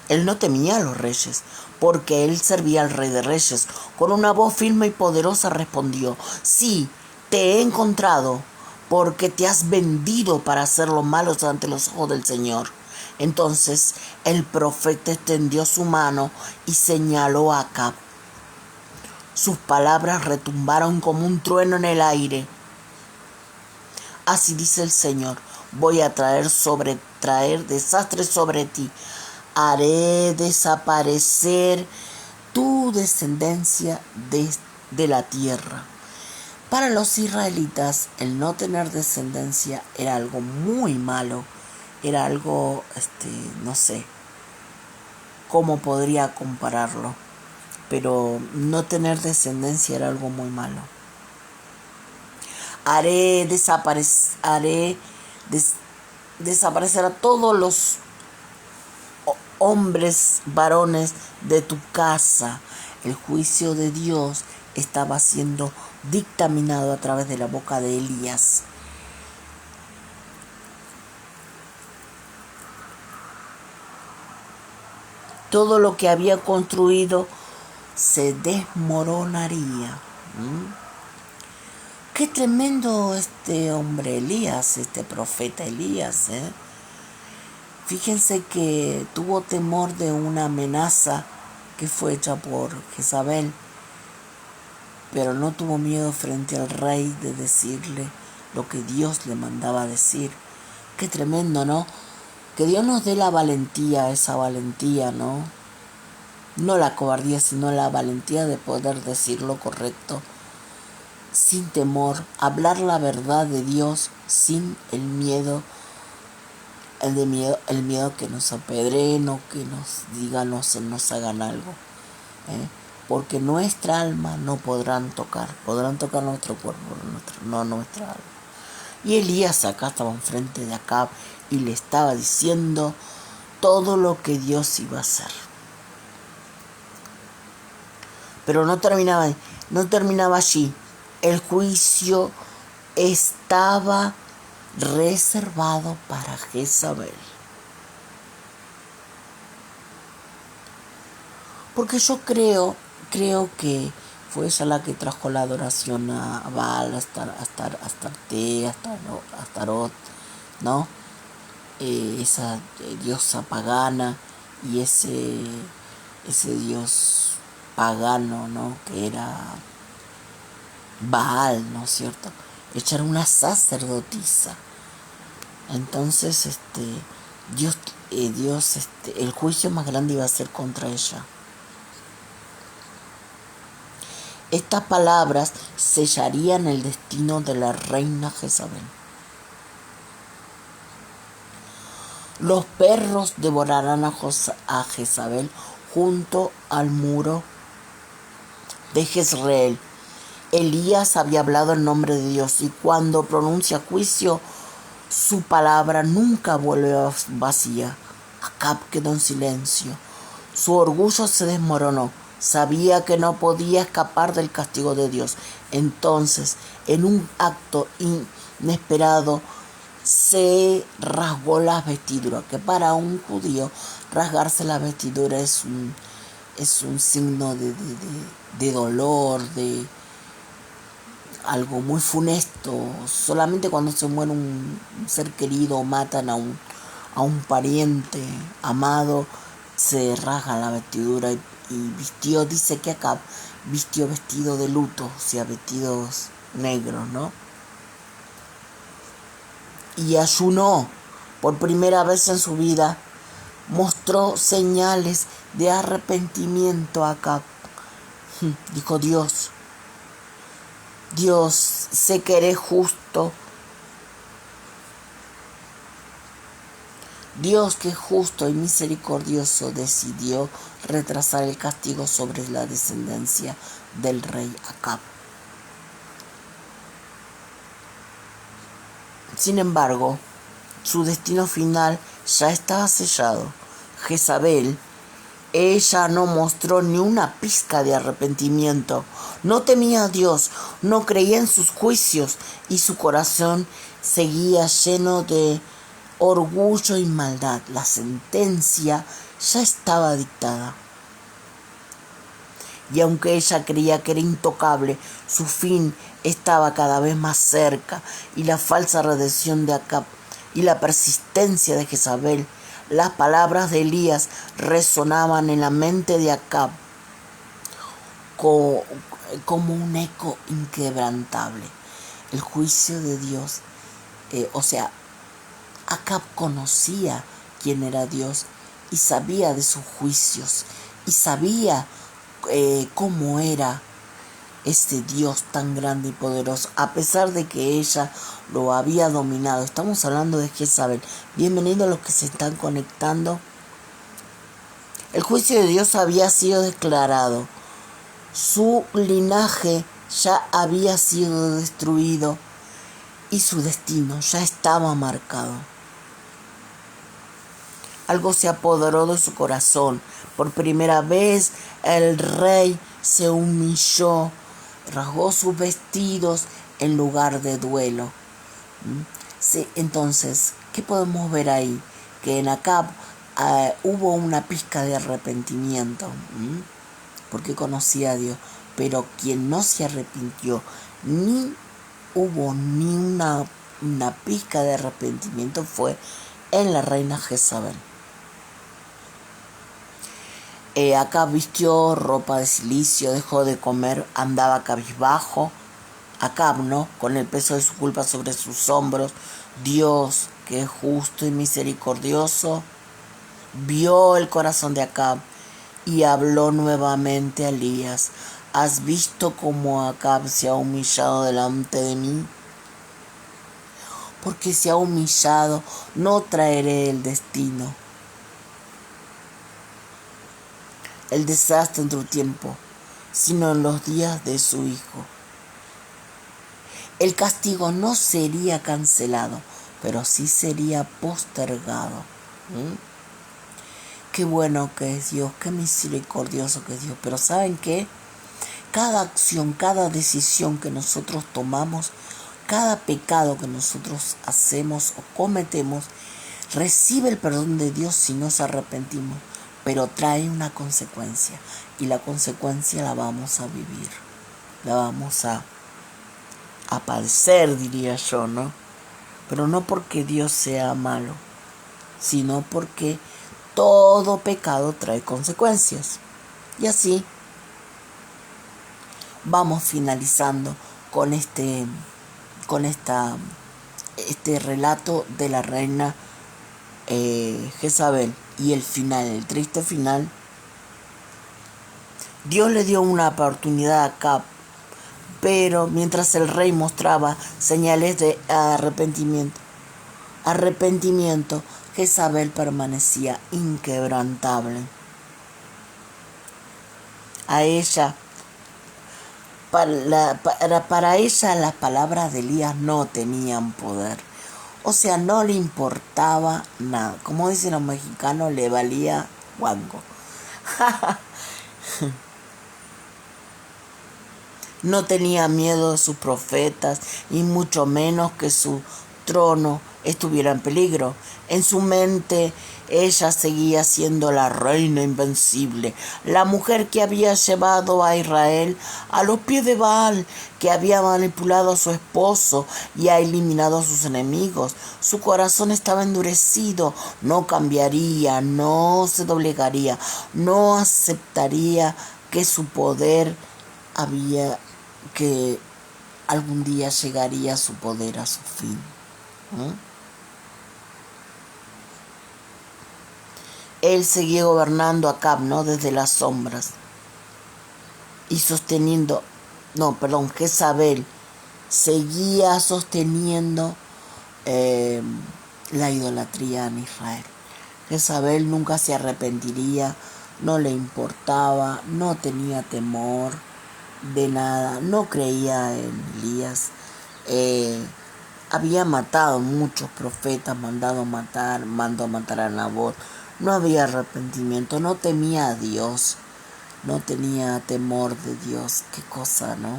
Él no temía a los reyes, porque él servía al Rey de Reyes. Con una voz firme y poderosa respondió: sí, te he encontrado, porque te has vendido para hacer lo malo ante los ojos del Señor. Entonces el profeta extendió su mano y señaló a Acab. Sus palabras retumbaron como un trueno en el aire. Así dice el Señor: voy a traer desastres sobre ti. Haré desaparecer tu descendencia de la tierra. Para los israelitas, el no tener descendencia era algo muy malo. Era algo, no sé cómo podría compararlo, pero no tener descendencia era algo muy malo. Haré desaparecer a todos los hombres, varones de tu casa. El juicio de Dios estaba siendo dictaminado a través de la boca de Elías. Todo lo que había construido se desmoronaría. Qué tremendo este hombre Elías, este profeta Elías, Fíjense que tuvo temor de una amenaza que fue hecha por Jezabel, pero no tuvo miedo frente al rey de decirle lo que Dios le mandaba decir. Qué tremendo, ¿no? Que Dios nos dé la valentía, esa valentía, ¿no? No la cobardía, sino la valentía de poder decir lo correcto, sin temor, hablar la verdad de Dios sin el miedo. El miedo que nos apedreen o que nos digan, nos hagan algo. porque nuestra alma no podrán tocar nuestro cuerpo, no nuestra alma. Y Elías acá estaba enfrente de Acab y le estaba diciendo todo lo que Dios iba a hacer. Pero no terminaba allí. El juicio estaba reservado para Jezabel. Porque yo creo que fue ella la que trajo la adoración a Baal, a Astarte, a Astarot, ¿no? Esa diosa pagana y ese dios pagano, ¿no? Que era Baal, ¿no es cierto? Ella era una sacerdotisa. Entonces, Dios, el juicio más grande iba a ser contra ella. Estas palabras sellarían el destino de la reina Jezabel. Los perros devorarán a Jezabel junto al muro de Jezreel. Elías había hablado en nombre de Dios y cuando pronuncia juicio, su palabra nunca vuelve vacía. Acab quedó en silencio. Su orgullo se desmoronó. Sabía que no podía escapar del castigo de Dios. Entonces, en un acto inesperado, se rasgó las vestiduras, que para un judío rasgarse la vestidura es un signo de dolor, de algo muy funesto. Solamente cuando se muere un ser querido o matan a un pariente amado, se rasga la vestidura y vistió, dice que acá vistió vestido de luto, o sea, vestidos negros, ¿no? Y ayunó por primera vez en su vida, mostró señales de arrepentimiento a Acab. Dijo Dios, sé que eres justo. Dios, que es justo y misericordioso, decidió retrasar el castigo sobre la descendencia del rey Acab. Sin embargo, su destino final ya estaba sellado. Jezabel, ella no mostró ni una pizca de arrepentimiento. No temía a Dios, no creía en sus juicios y su corazón seguía lleno de orgullo y maldad. La sentencia ya estaba dictada. Y aunque ella creía que era intocable, su fin estaba cada vez más cerca, y la falsa redención de Acab y la persistencia de Jezabel, las palabras de Elías resonaban en la mente de Acab como un eco inquebrantable. El juicio de Dios, Acab conocía quién era Dios y sabía de sus juicios y sabía cómo era este Dios tan grande y poderoso, a pesar de que ella lo había dominado. Estamos hablando de Jezabel. Bienvenidos a los que se están conectando. El juicio de Dios había sido declarado. Su linaje ya había sido destruido y su destino ya estaba marcado. Algo se apoderó de su corazón. Por primera vez el rey se humilló, rasgó sus vestidos en lugar de duelo. Sí, entonces, ¿qué podemos ver ahí? Que en Acab hubo una pizca de arrepentimiento, porque conocía a Dios, pero quien no se arrepintió, ni hubo ni una pizca de arrepentimiento, fue en la reina Jezabel. Acab vistió ropa de silicio, dejó de comer, andaba cabizbajo. Acab, ¿no? Con el peso de su culpa sobre sus hombros. Dios, que es justo y misericordioso, vio el corazón de Acab y habló nuevamente a Elías. ¿Has visto cómo Acab se ha humillado delante de mí? Porque se ha humillado, no traeré el destino. El desastre en tu tiempo. sino en los días de su Hijo. El castigo no sería cancelado, pero sí sería postergado. Qué bueno que es Dios, qué misericordioso que es Dios. Pero ¿saben qué? Cada acción, cada decisión que nosotros tomamos, cada pecado que nosotros hacemos o cometemos, recibe el perdón de Dios si nos arrepentimos, pero trae una consecuencia. Y la consecuencia la vamos a vivir, la vamos a padecer, diría yo, ¿no? Pero no porque Dios sea malo, sino porque todo pecado trae consecuencias. Y así vamos finalizando con este relato de la reina Jezabel y el final, el triste final. Dios le dio una oportunidad a Acab, pero mientras el rey mostraba señales de arrepentimiento, Jezabel permanecía inquebrantable. A ella, para ella las palabras de Elías no tenían poder. O sea, no le importaba nada. Como dicen los mexicanos, le valía guango. No tenía miedo de sus profetas, y mucho menos que su trono estuviera en peligro. En su mente, ella seguía siendo la reina invencible, la mujer que había llevado a Israel a los pies de Baal, que había manipulado a su esposo y ha eliminado a sus enemigos. Su corazón estaba endurecido, no cambiaría, no se doblegaría, no aceptaría que su poder que algún día llegaría su poder a su fin. Él seguía gobernando a Acab, ¿no? Desde las sombras y Jezabel seguía sosteniendo la idolatría en Israel. Jezabel nunca se arrepentiría, no le importaba, no tenía temor de nada, no creía en Elías. Había matado muchos profetas, mandó a matar a Nabot. No había arrepentimiento, no temía a Dios, no tenía temor de Dios. Qué cosa, ¿no?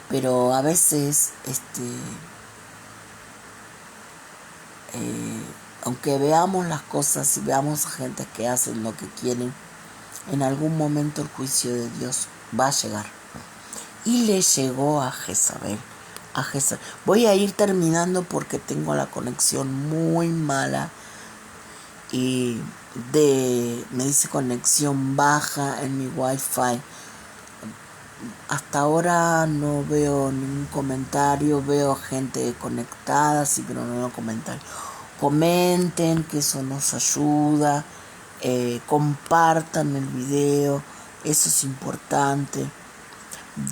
Pero a veces, aunque veamos las cosas y veamos a gente que hacen lo que quieren, en algún momento el juicio de Dios va a llegar. Y le llegó a Jezabel. Voy a ir terminando porque tengo la conexión muy mala y me dice conexión baja en mi wifi. Hasta ahora no veo ningún comentario, veo gente conectada, sí, pero no veo comentarios. Comenten, que eso nos ayuda, compartan el video, eso es importante.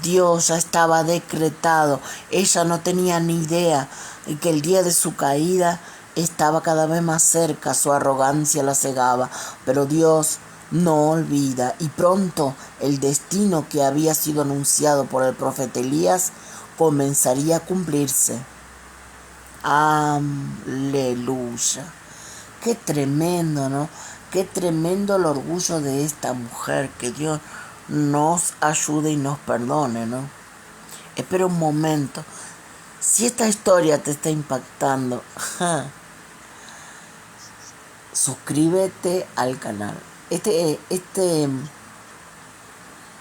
Dios ya estaba decretado, ella no tenía ni idea y que el día de su caída estaba cada vez más cerca, su arrogancia la cegaba, pero Dios no olvida y pronto el destino que había sido anunciado por el profeta Elías comenzaría a cumplirse. Aleluya. Qué tremendo, ¿no? Qué tremendo el orgullo de esta mujer, que Dios nos ayude y nos perdone, ¿no? Espera un momento. Si esta historia te está impactando, suscríbete al canal.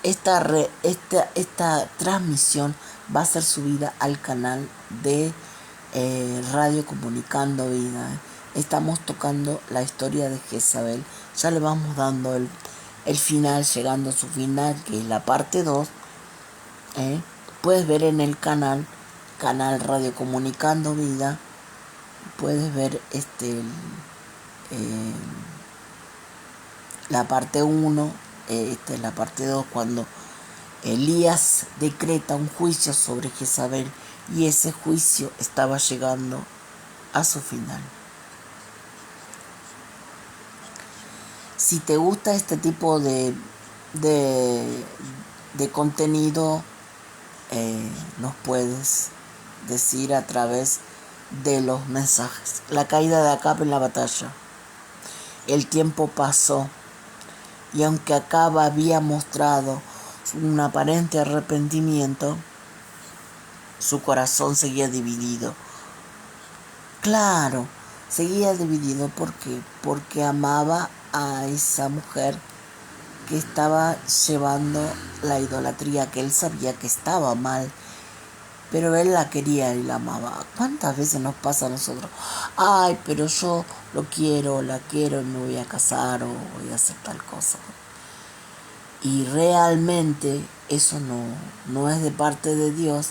Esta transmisión va a ser subida al canal de Radio Comunicando Vida. Estamos tocando la historia de Jezabel. Ya le vamos dando el final, llegando a su final, que es la parte 2. Puedes ver en el canal Radio Comunicando Vida. Puedes ver la parte 1. Esta es la parte 2, cuando Elías decreta un juicio sobre Jezabel y ese juicio estaba llegando a su final. Si te gusta este tipo de de, de contenido nos puedes decir a través de los mensajes? La caída de Acab en la batalla. El tiempo pasó y aunque Acab había mostrado un aparente arrepentimiento, su corazón seguía dividido. Claro, seguía dividido porque amaba a esa mujer que estaba llevando la idolatría, que él sabía que estaba mal, pero él la quería y la amaba. ¿Cuántas veces nos pasa a nosotros? Ay, pero yo lo quiero, la quiero y me voy a casar o voy a hacer tal cosa. Y realmente eso no es de parte de Dios.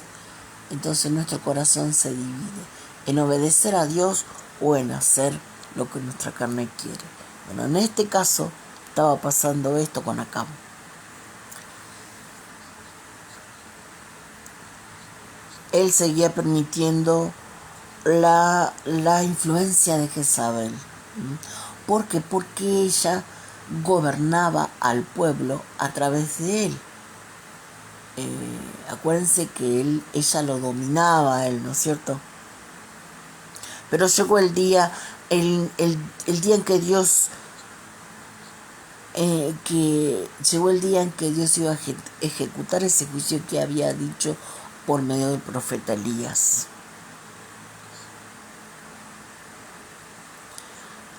Entonces nuestro corazón se divide en obedecer a Dios o en hacer lo que nuestra carne quiere. Bueno, en este caso estaba pasando esto con Acab. Él seguía permitiendo la influencia de Jezabel. ¿Por qué? Porque ella gobernaba al pueblo a través de él. Acuérdense que ella lo dominaba a él, ¿no es cierto? Pero llegó el día en que Dios llegó el día en que Dios iba a ejecutar ese juicio que había dicho por medio del profeta Elías.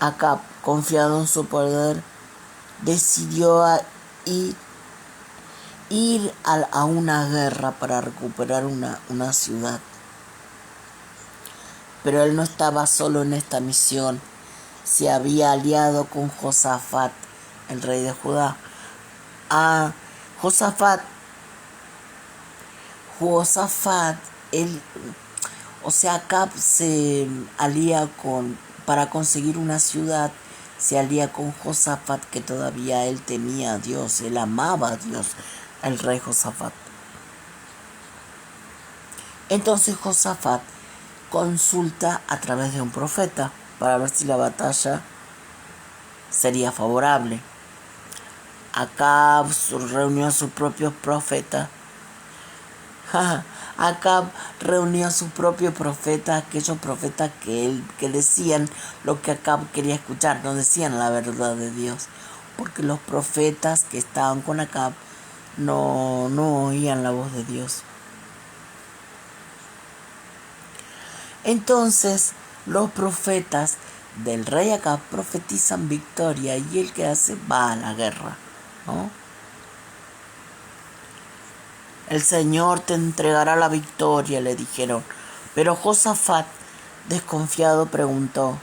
Acab, confiado en su poder, decidió ir a una guerra para recuperar una ciudad. Pero él no estaba solo en esta misión. Se había aliado con Josafat, el rey de Judá. Josafat, Acab se alía para conseguir una ciudad, se alía con Josafat, que todavía él temía a Dios, él amaba a Dios, el rey Josafat. Entonces Josafat consulta a través de un profeta para ver si la batalla sería favorable. Acab reunió a sus propios profetas. Acab reunió a sus propios profetas, aquellos profetas que decían lo que Acab quería escuchar, no decían la verdad de Dios, porque los profetas que estaban con Acab no oían la voz de Dios. Entonces los profetas del rey Acab profetizan victoria y él que hace va a la guerra, ¿no? El Señor te entregará la victoria, le dijeron. Pero Josafat, desconfiado, preguntó: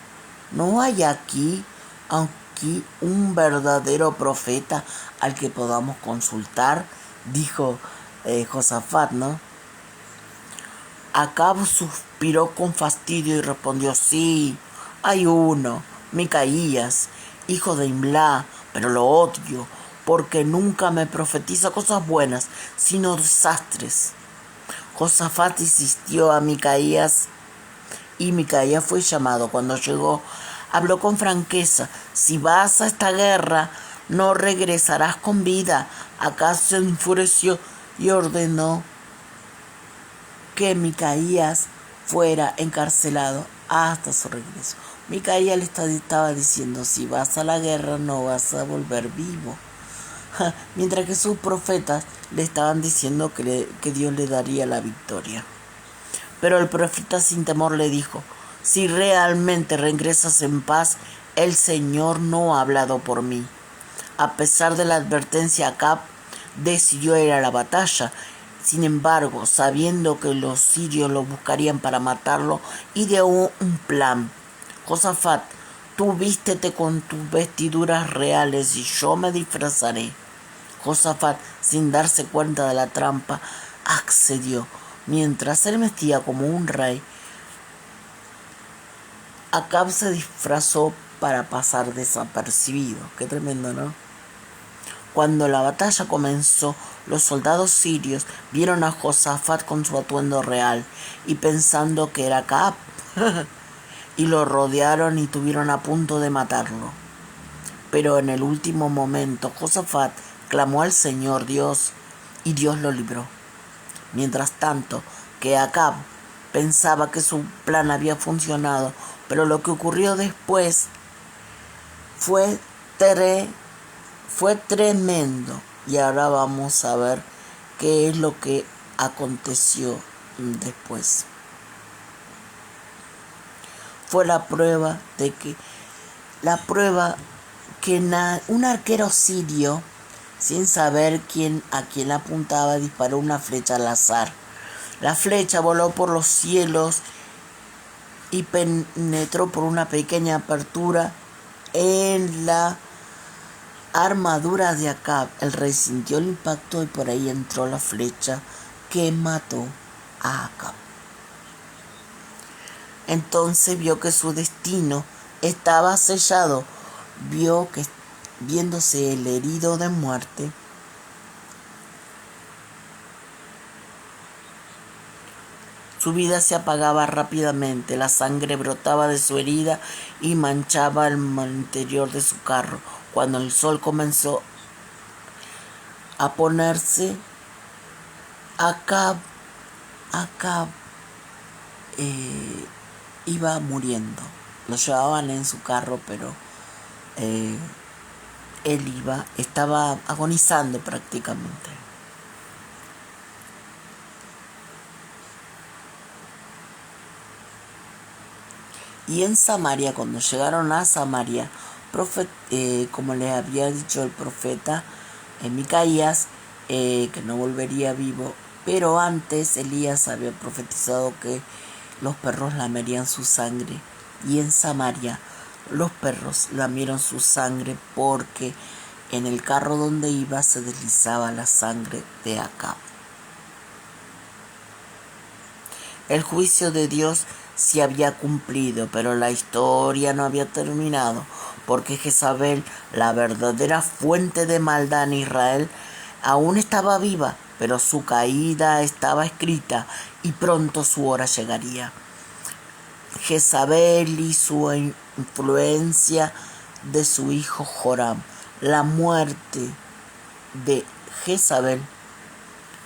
¿no hay aquí un verdadero profeta al que podamos consultar? Dijo Josafat, ¿no? Acab suspiró con fastidio y respondió: sí, hay uno, Micaías, hijo de Imlá, pero lo odio, porque nunca me profetiza cosas buenas, sino desastres. Josafat insistió a Micaías, y Micaías fue llamado. Cuando llegó, habló con franqueza: si vas a esta guerra, no regresarás con vida. Acab se enfureció y ordenó que Micaías fuera encarcelado hasta su regreso. Micaías le estaba diciendo: si vas a la guerra no vas a volver vivo. Mientras que sus profetas le estaban diciendo que Dios le daría la victoria. Pero el profeta sin temor le dijo: si realmente regresas en paz, el Señor no ha hablado por mí. A pesar de la advertencia, Acab decidió ir a la batalla. Sin embargo, sabiendo que los sirios lo buscarían para matarlo, ideó un plan. Josafat, tú vístete con tus vestiduras reales y yo me disfrazaré. Josafat, sin darse cuenta de la trampa, accedió. Mientras él vestía como un rey, Acab se disfrazó para pasar desapercibido. Qué tremendo, ¿no? Cuando la batalla comenzó, los soldados sirios vieron a Josafat con su atuendo real y pensando que era Acab, y lo rodearon y estuvieron a punto de matarlo. Pero en el último momento, Josafat clamó al Señor Dios y Dios lo libró. Mientras tanto, que Acab pensaba que su plan había funcionado, pero lo que ocurrió después fue tremendo. Y ahora vamos a ver qué es lo que aconteció después. Fue la prueba que un arquero sirio, sin saber a quién apuntaba, disparó una flecha al azar. La flecha voló por los cielos y penetró por una pequeña apertura en la armadura de Acab. El rey sintió el impacto y por ahí entró la flecha que mató a Acab. Entonces vio que su destino estaba sellado. Viéndose el herido de muerte, su vida se apagaba rápidamente. La sangre brotaba de su herida y manchaba el interior de su carro. Cuando el sol comenzó a ponerse, Acab iba muriendo. Lo llevaban en su carro, pero él estaba agonizando prácticamente. Y en Samaria, cuando llegaron a Samaria, como les había dicho el profeta Micaías, que no volvería vivo, pero antes Elías había profetizado que los perros lamerían su sangre, y en Samaria los perros lamieron su sangre porque en el carro donde iba se deslizaba la sangre de Acab. El juicio de Dios se había cumplido, pero la historia no había terminado, porque Jezabel, la verdadera fuente de maldad en Israel, aún estaba viva, pero su caída estaba escrita y pronto su hora llegaría. Jezabel y su influencia de su hijo Joram. La muerte de Jezabel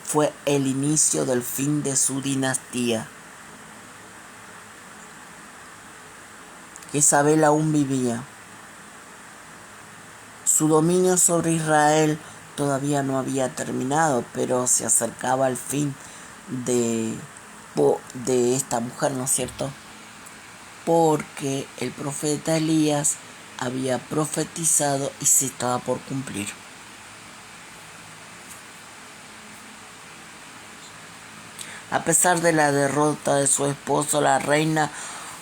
fue el inicio del fin de su dinastía. Jezabel aún vivía. Su dominio sobre Israel todavía no había terminado, pero se acercaba al fin de esta mujer, ¿no es cierto? Porque el profeta Elías había profetizado y se estaba por cumplir. A pesar de la derrota de su esposo, la reina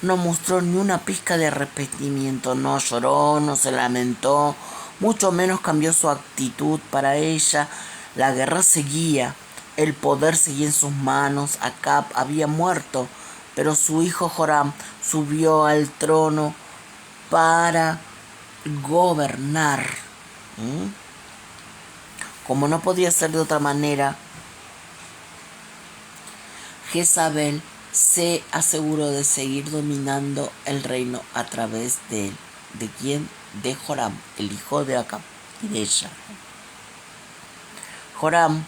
no mostró ni una pizca de arrepentimiento, no lloró, no se lamentó, mucho menos cambió su actitud. Para ella, la guerra seguía, el poder seguía en sus manos. Acab había muerto, pero su hijo Joram subió al trono para gobernar. Como no podía ser de otra manera, Jezabel se aseguró de seguir dominando el reino a través de él. ¿De quién? De Joram, el hijo de Acab y de ella. Joram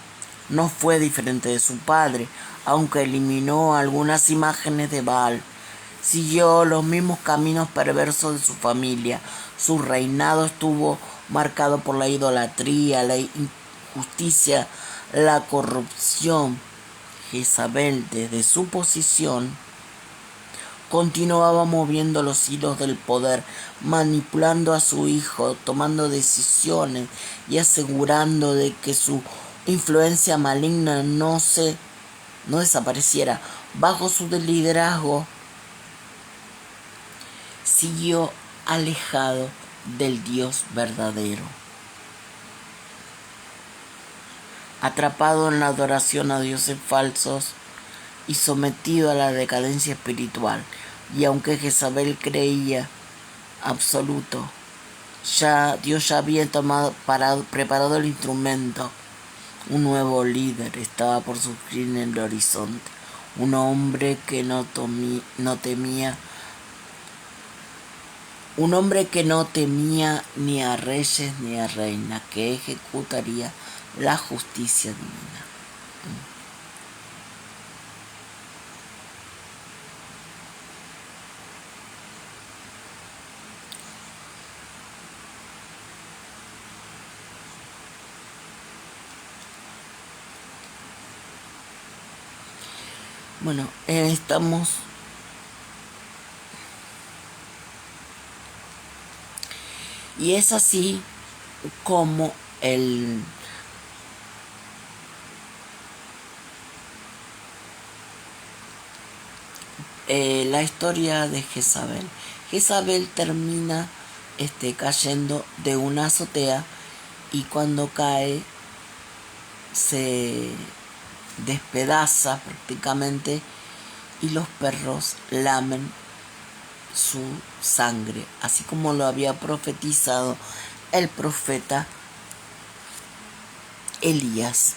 no fue diferente de su padre, aunque eliminó algunas imágenes de Baal. Siguió los mismos caminos perversos de su familia. Su reinado estuvo marcado por la idolatría, la injusticia, la corrupción. Jezabel, desde su posición, continuaba moviendo los hilos del poder, manipulando a su hijo, tomando decisiones y asegurando de que su influencia maligna no desapareciera. Bajo su liderazgo, siguió alejado del Dios verdadero, atrapado en la adoración a dioses falsos y sometido a la decadencia espiritual. Y aunque Jezabel creía absoluto, Dios ya había preparado el instrumento. Un nuevo líder estaba por surgir en el horizonte, un hombre que no temía Un hombre que no temía ni a reyes ni a reinas, que ejecutaría la justicia divina. Bueno, estamos... Y es así como la historia de Jezabel. Jezabel termina cayendo de una azotea y cuando cae se despedaza prácticamente y los perros lamen su sangre, así como lo había profetizado el profeta Elías.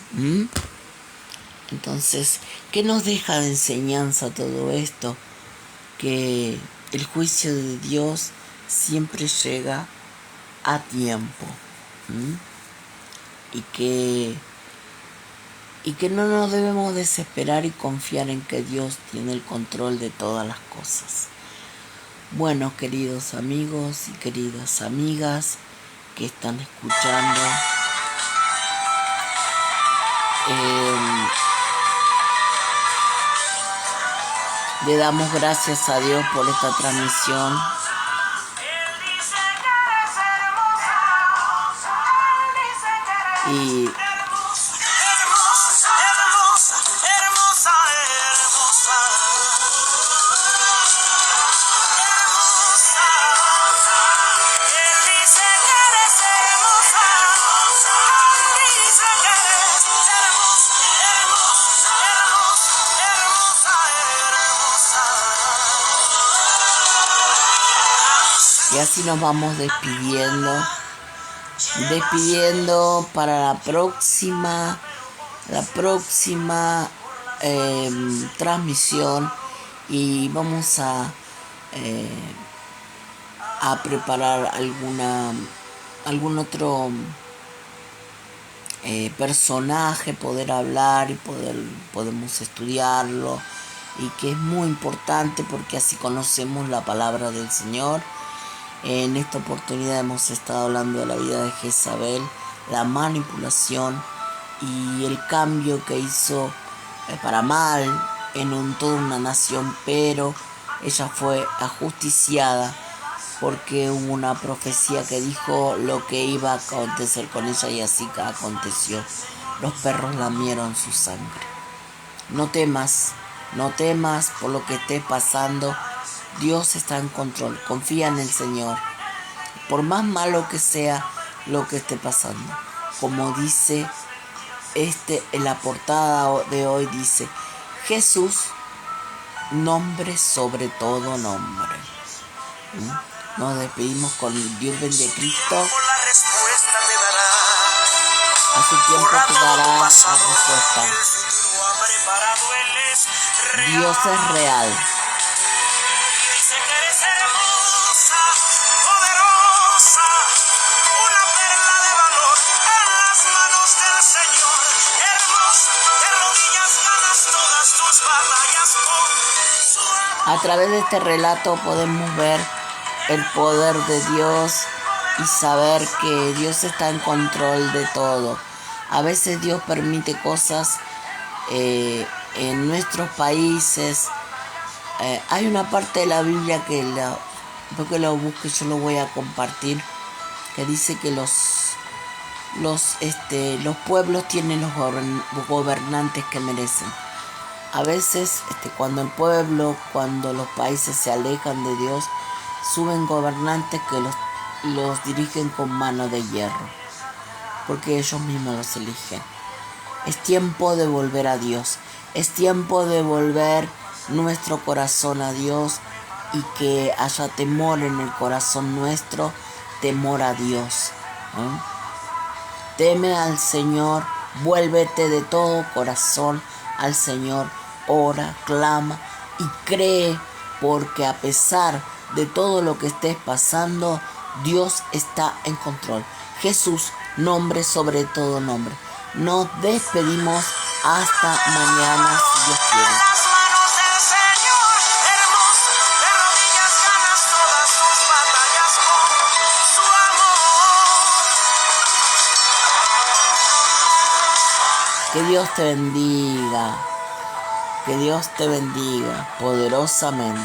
Entonces, ¿qué nos deja de enseñanza todo esto? Que el juicio de Dios siempre llega a tiempo. Y que no nos debemos desesperar y confiar en que Dios tiene el control de todas las cosas. Bueno, queridos amigos y queridas amigas que están escuchando, le damos gracias a Dios por esta transmisión. Y así nos vamos despidiendo para la próxima transmisión, y vamos a preparar algún otro personaje, poder hablar y podemos estudiarlo, y que es muy importante porque así conocemos la palabra del Señor. En esta oportunidad hemos estado hablando de la vida de Jezabel, la manipulación y el cambio que hizo para mal en toda una nación, pero ella fue ajusticiada porque hubo una profecía que dijo lo que iba a acontecer con ella, y así que aconteció. Los perros lamieron su sangre. No temas por lo que esté pasando. Dios está en control. Confía en el Señor. Por más malo que sea lo que esté pasando. Como dice en la portada de hoy, dice: Jesús, nombre sobre todo nombre. Nos despedimos con Dios bendiga Cristo. A su tiempo te dará la respuesta. Dios es real. A través de este relato podemos ver el poder de Dios y saber que Dios está en control de todo. A veces Dios permite cosas en nuestros países. Hay una parte de la Biblia que porque lo busque, yo lo voy a compartir, que dice que los pueblos tienen los gobernantes que merecen. A veces cuando los países se alejan de Dios, suben gobernantes que los dirigen con mano de hierro, porque ellos mismos los eligen. Es tiempo de volver a Dios, es tiempo de volver nuestro corazón a Dios, y que haya temor en el corazón nuestro, temor a Dios. Teme al Señor, vuélvete de todo corazón al Señor, ora, clama y cree, porque a pesar de todo lo que estés pasando, Dios está en control. Jesús, nombre sobre todo nombre. Nos despedimos hasta mañana, si Dios quiere. Las manos del Señor, hermoso, de rodillas ganas todas tus batallas con su amor. Que Dios te bendiga. Que Dios te bendiga poderosamente.